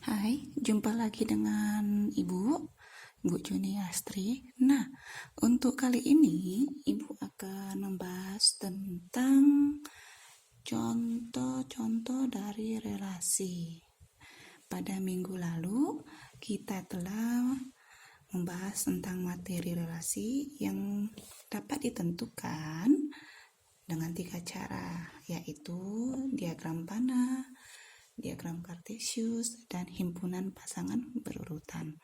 Hai, jumpa lagi dengan Ibu Juni Astri. Nah, untuk kali ini Ibu akan membahas tentang contoh-contoh dari relasi. Pada minggu lalu kita telah membahas tentang materi relasi yang dapat ditentukan dengan 3 cara, yaitu diagram panah, diagram kartesius, dan himpunan pasangan berurutan.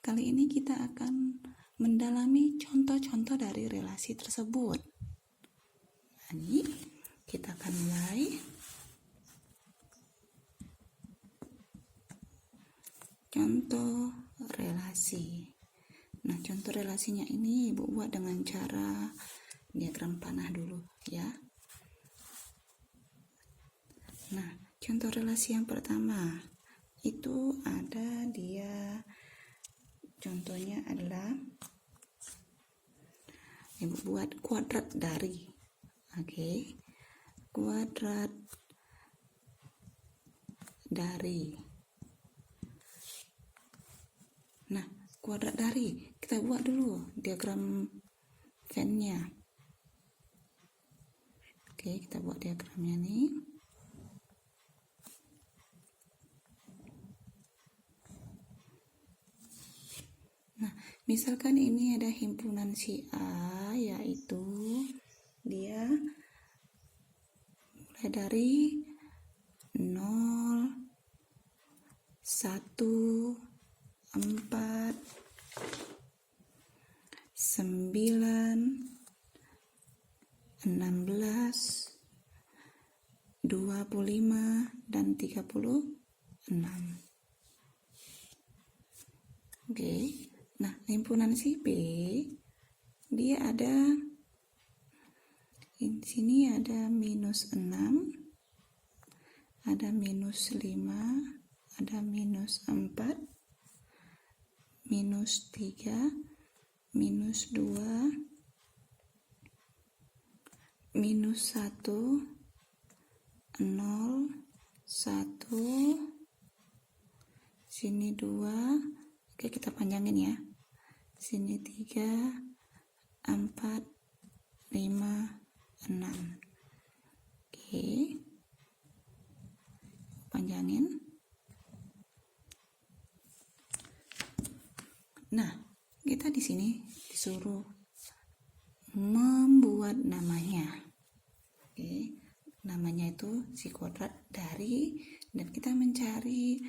Kali ini kita akan mendalami contoh-contoh dari relasi tersebut. Jadi, kita akan mulai. Contoh relasi. Nah, contoh relasinya ini Ibu buat dengan cara diagram panah dulu ya. Nah, contoh relasi yang pertama itu ada dia, contohnya adalah Ibu buat kuadrat dari. Oke. Kuadrat dari. Nah, kuadrat dari kita buat dulu diagram Venn-nya. Oke, kita buat diagramnya nih. Nah, misalkan ini ada himpunan si A, yaitu dia mulai dari 0, 1, 4, 9, 16, 25, dan 36. Oke. Nah, himpunan si B dia ada di sini ada minus 6, ada minus 5, ada minus 4, minus 3, minus 2, minus 1, 0, 1, sini 2. Oke, kita panjangin ya. Sini 3, 4, 5, 6. Oke. Panjangin. Nah, kita di sini disuruh membuat namanya. Oke. Namanya itu si kuadrat dari, dan kita mencari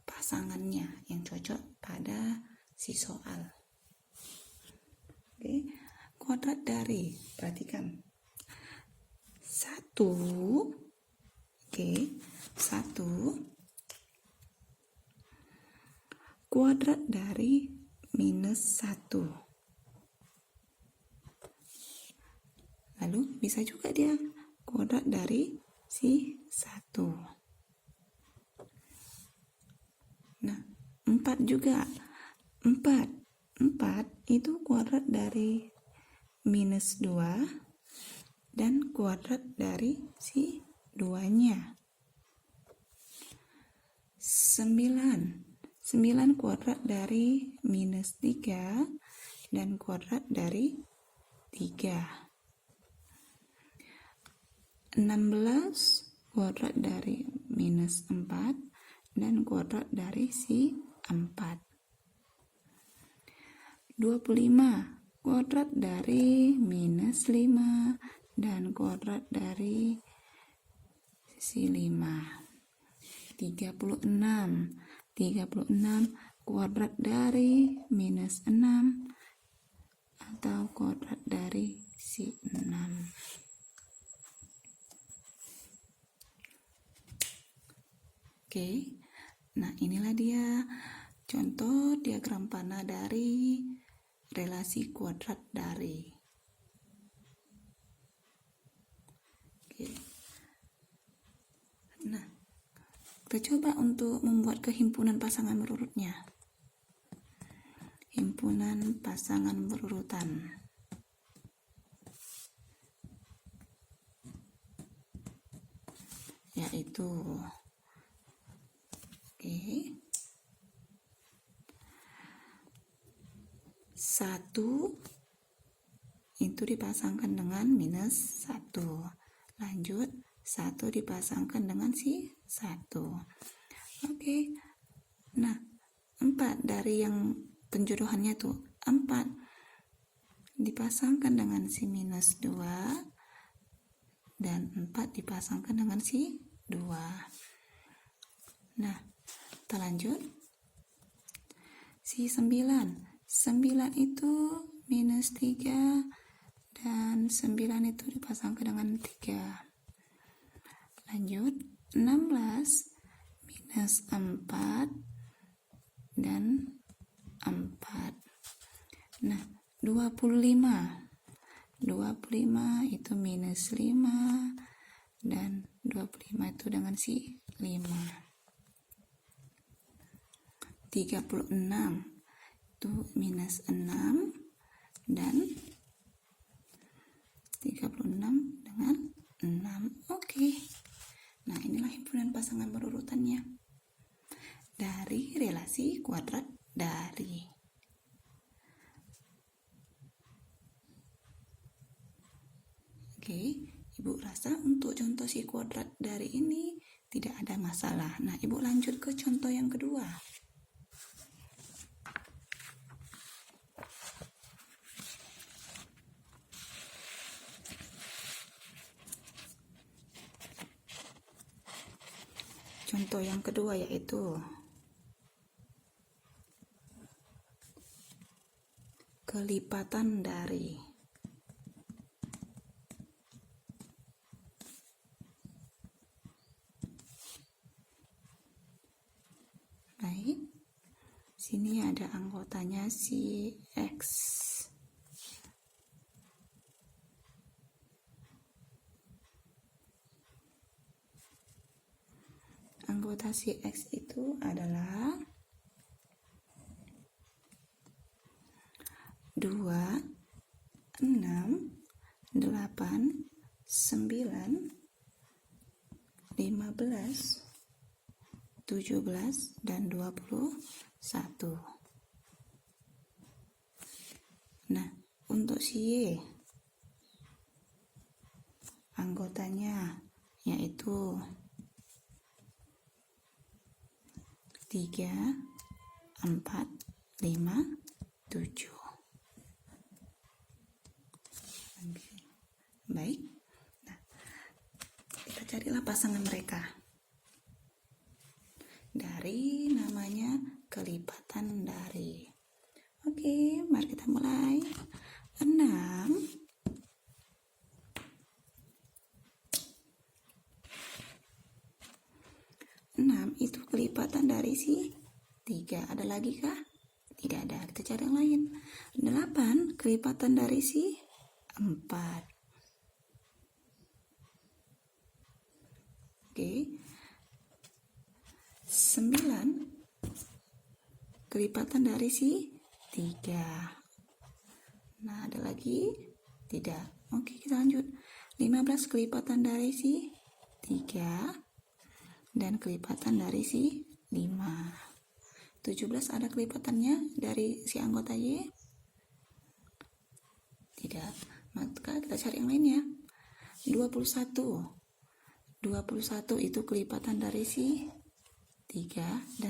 pasangannya yang cocok pada si soal. Oke, kuadrat dari, perhatikan. 1, oke, 1 kuadrat dari minus 1. Lalu bisa juga dia kuadrat dari si 1. Nah, 4 juga. 4 itu kuadrat dari minus 2 dan kuadrat dari si 2-nya. 9 kuadrat dari minus 3 dan kuadrat dari 3. 16 kuadrat dari minus 4 dan kuadrat dari si 4. 25 kuadrat dari minus 5 dan kuadrat dari si 5. 36 kuadrat dari minus 6 atau kuadrat dari si 6. Oke, nah inilah dia contoh diagram panah dari relasi kuadrat dari. Oke. Nah, kita coba untuk membuat kehimpunan pasangan berurutnya. Himpunan pasangan berurutan. Yaitu, oke, 1 itu dipasangkan dengan minus 1. Lanjut, 1 dipasangkan dengan si 1. Oke. Nah, 4 dari yang penjodohannya tuh 4 dipasangkan dengan si minus 2 dan 4 dipasangkan dengan si 2. Nah, kita lanjut. Si 9 itu minus 3 dan 9 itu dipasangkan dengan 3. Lanjut, 16 minus 4 dan 4. Nah, 25 itu minus 5 dan 25 itu dengan si 5. 36 itu minus 6 dan 36 dengan 6. Oke. Nah, inilah himpunan pasangan berurutannya dari relasi kuadrat dari. Oke, Ibu rasa untuk contoh si kuadrat dari ini tidak ada masalah. Nah, Ibu lanjut ke contoh yang kedua. Contoh yang kedua yaitu kelipatan dari. Baik, sini ada anggotanya si X. Anggota si X itu adalah 2, 6, 8, 9, 15, 17, dan 21. Nah, untuk si Y, anggotanya yaitu 3, 4, 5, 7. Baik. Nah, kita carilah pasangan mereka. Dari namanya kelipatan dari. Oke, mari kita mulai. 6 itu kelipatan dari si 3. Ada lagi kah? Tidak ada. Kita cari yang lain. 8 kelipatan dari si 4. Oke. 9 kelipatan dari si 3. Nah, ada lagi? Tidak. Oke, kita lanjut. 15 kelipatan dari si 3 dan kelipatan dari si 5. 17 ada kelipatannya dari si anggota Y? Tidak. Maka kita cari yang lainnya. 21 itu kelipatan dari si 3 dan